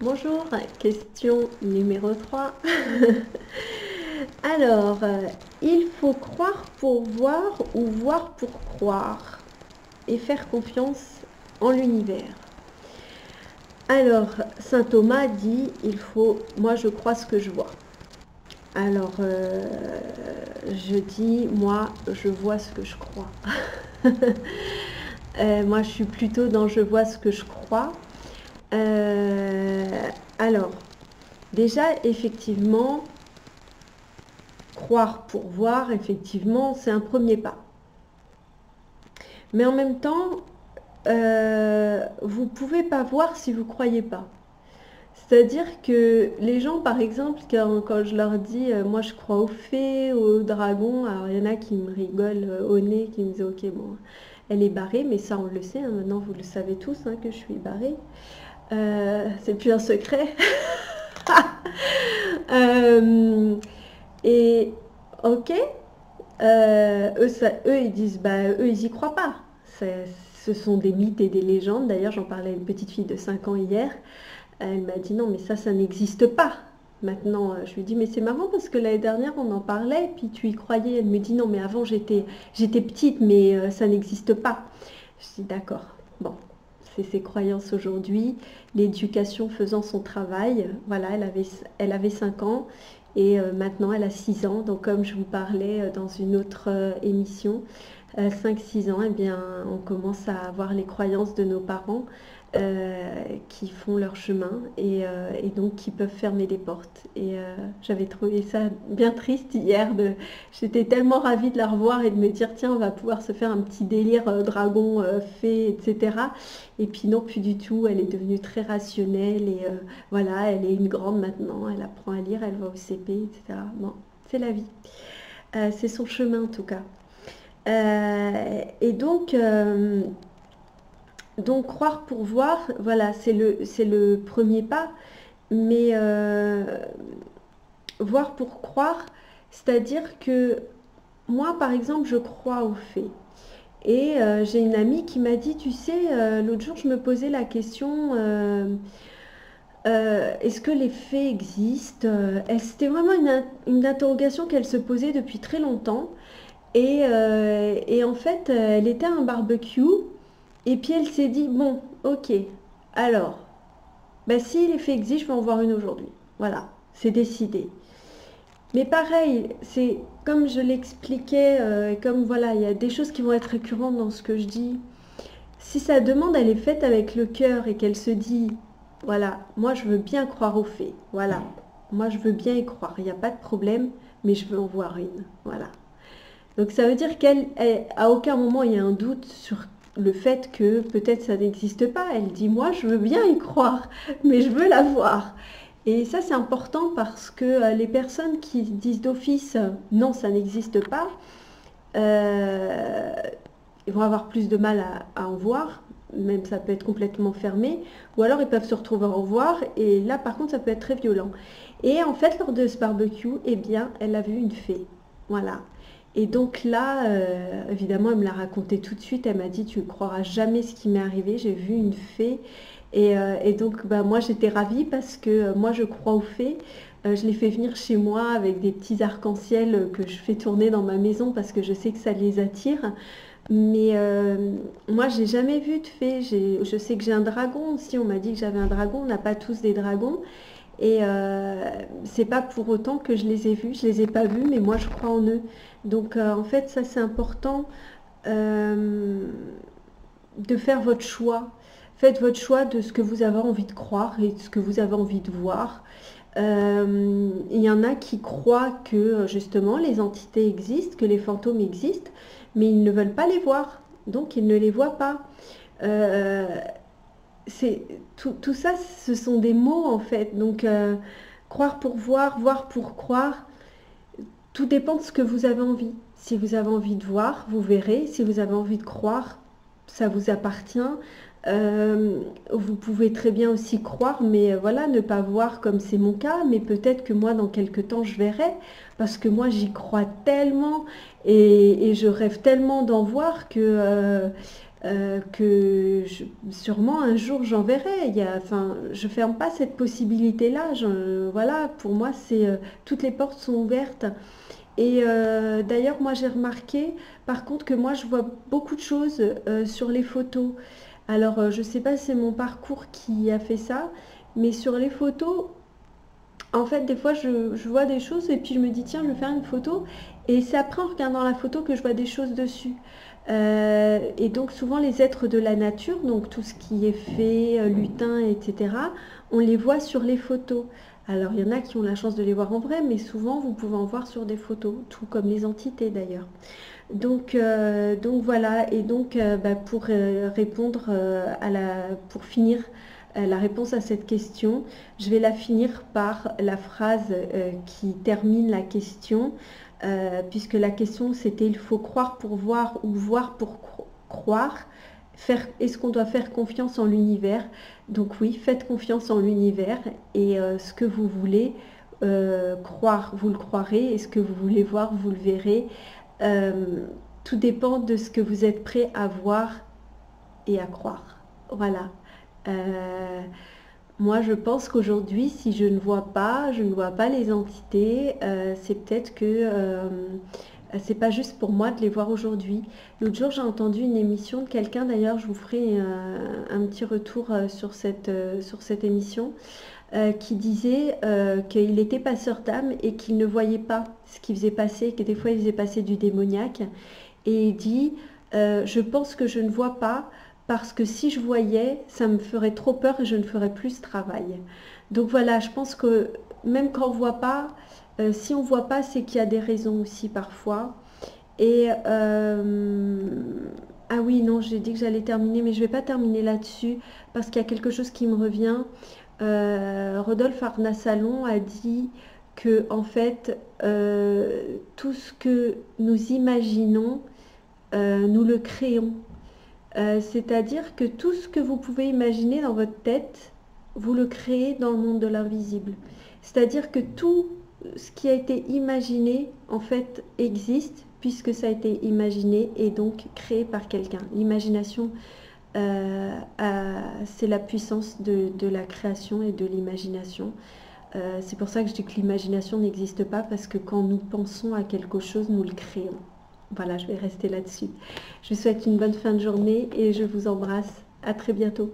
Bonjour, question numéro 3. Alors, il faut croire pour voir ou voir pour croire et faire confiance en l'univers. Alors, saint Thomas dit, moi je crois ce que je vois. Alors, je dis, moi je vois ce que je crois. Moi je suis plutôt dans je vois ce que je crois. Alors, déjà, effectivement, croire pour voir, effectivement, c'est un premier pas. Mais en même temps, vous ne pouvez pas voir si vous ne croyez pas. C'est-à-dire que les gens, par exemple, quand je leur dis, moi je crois aux fées, aux dragons, alors il y en a qui me rigolent au nez, qui me disent, ok, bon, elle est barrée, mais ça on le sait, hein, maintenant vous le savez tous, hein, que je suis barrée. C'est plus un secret. Et ok, eux, ils disent, bah, eux, ils y croient pas. Ce sont des mythes et des légendes. D'ailleurs, j'en parlais à une petite fille de 5 ans hier. Elle m'a dit, non, mais ça n'existe pas. Maintenant, je lui dis, mais c'est marrant parce que l'année dernière, on en parlait, puis tu y croyais. Elle me dit, non, mais avant, j'étais petite, mais ça n'existe pas. Je dis, d'accord. Bon, c'est ses croyances aujourd'hui. L'éducation faisant son travail. Voilà, elle avait 5 ans. Et maintenant, elle a 6 ans. Donc, comme je vous parlais dans une autre émission, 5-6 ans, eh bien, on commence à avoir les croyances de nos parents qui font leur chemin et donc qui peuvent fermer des portes. Et j'avais trouvé ça bien triste hier. J'étais tellement ravie de la revoir et de me dire, tiens, on va pouvoir se faire un petit délire dragon, fée, etc. Et puis non, plus du tout. Elle est devenue très rationnelle et voilà, elle est une grande maintenant. Elle apprend à lire, elle va au CP, etc. Bon, c'est la vie. C'est son chemin en tout cas. Et donc croire pour voir, voilà, c'est le premier pas, mais voir pour croire, c'est-à-dire que moi, par exemple, je crois aux fées. Et j'ai une amie qui m'a dit, tu sais, l'autre jour, je me posais la question, est-ce que les fées existent? C'était vraiment une interrogation qu'elle se posait depuis très longtemps. Et en fait, elle était à un barbecue. Et puis elle s'est dit, bon, ok, alors, bah, si les faits existent, je vais en voir une aujourd'hui. Voilà, c'est décidé. Mais pareil, c'est comme je l'expliquais, comme voilà, il y a des choses qui vont être récurrentes dans ce que je dis. Si sa demande, elle est faite avec le cœur et qu'elle se dit, voilà, moi je veux bien croire aux faits, voilà, moi je veux bien y croire, il n'y a pas de problème, mais je veux en voir une, voilà. Donc ça veut dire qu'à aucun moment il y a un doute sur le fait que peut-être ça n'existe pas. Elle dit, moi je veux bien y croire, mais je veux la voir. Et ça c'est important parce que les personnes qui disent d'office, non ça n'existe pas, euh, ils vont avoir plus de mal à en voir, même ça peut être complètement fermé, ou alors ils peuvent se retrouver à en voir, et là par contre ça peut être très violent. Et en fait lors de ce barbecue, eh bien elle a vu une fée. Voilà. Et donc là, évidemment, elle me l'a raconté tout de suite. Elle m'a dit, tu ne croiras jamais ce qui m'est arrivé. J'ai vu une fée. Et donc, bah, moi, j'étais ravie parce que moi, je crois aux fées. Je les fais venir chez moi avec des petits arcs-en-ciel que je fais tourner dans ma maison parce que je sais que ça les attire. Mais moi, j'ai jamais vu de fée. Je sais que j'ai un dragon aussi. On m'a dit que j'avais un dragon. On n'a pas tous des dragons. Et c'est pas pour autant que je les ai vus, je les ai pas vus, mais moi je crois en eux. Donc en fait, ça c'est important euh, de faire votre choix. Faites votre choix de ce que vous avez envie de croire et de ce que vous avez envie de voir. Il y en a qui croient que justement les entités existent, que les fantômes existent, mais ils ne veulent pas les voir, donc ils ne les voient pas. Euh, tout ça, ce sont des mots en fait. Donc, croire pour voir, voir pour croire, tout dépend de ce que vous avez envie. Si vous avez envie de voir, vous verrez. Si vous avez envie de croire, ça vous appartient. Vous pouvez très bien aussi croire, mais voilà, ne pas voir comme c'est mon cas. Mais peut-être que moi, dans quelques temps, je verrai. Parce que moi, j'y crois tellement et je rêve tellement d'en voir que sûrement un jour j'enverrai. Enfin, je ferme pas cette possibilité-là. Voilà, pour moi, toutes les portes sont ouvertes. Et d'ailleurs, moi j'ai remarqué, par contre, que moi je vois beaucoup de choses sur les photos. Alors, je sais pas si c'est mon parcours qui a fait ça, mais sur les photos, en fait, des fois, je vois des choses et puis je me dis, tiens, je vais faire une photo. Et c'est après en regardant la photo que je vois des choses dessus. Et donc, souvent, les êtres de la nature, donc tout ce qui est fée, lutin, etc., on les voit sur les photos. Alors, il y en a qui ont la chance de les voir en vrai, mais souvent, vous pouvez en voir sur des photos, tout comme les entités d'ailleurs. Donc voilà, et donc pour répondre pour finir la réponse à cette question, je vais la finir par la phrase qui termine la question, puisque la question c'était il faut croire pour voir ou voir pour croire. Est-ce qu'on doit faire confiance en l'univers? Donc oui, faites confiance en l'univers et ce que vous voulez croire, vous le croirez, et ce que vous voulez voir, vous le verrez. Euh, Tout dépend de ce que vous êtes prêt à voir et à croire. Voilà. Euh, Moi, je pense qu'aujourd'hui, si je ne vois pas les entités, c'est peut-être que c'est pas juste pour moi de les voir aujourd'hui. L'autre jour, j'ai entendu une émission de quelqu'un, d'ailleurs, je vous ferai un petit retour sur cette émission, qui disait qu'il était passeur d'âme et qu'il ne voyait pas ce qu'il faisait passer, que des fois il faisait passer du démoniaque. Et il dit, je pense que je ne vois pas parce que si je voyais, ça me ferait trop peur et je ne ferais plus ce travail. Donc voilà, je pense que même quand on ne voit pas, si on ne voit pas, c'est qu'il y a des raisons aussi parfois. Et ah oui, non, j'ai dit que j'allais terminer, mais je ne vais pas terminer là-dessus parce qu'il y a quelque chose qui me revient. Rodolphe Arnasalon a dit que en fait tout ce que nous imaginons, nous le créons. C'est-à-dire que tout ce que vous pouvez imaginer dans votre tête, vous le créez dans le monde de l'invisible. C'est-à-dire que tout ce qui a été imaginé, en fait, existe puisque ça a été imaginé et donc créé par quelqu'un. L'imagination, c'est la puissance de la création et de l'imagination. C'est pour ça que je dis que l'imagination n'existe pas, parce que quand nous pensons à quelque chose, nous le créons. Voilà, je vais rester là-dessus. Je vous souhaite une bonne fin de journée et je vous embrasse. À très bientôt.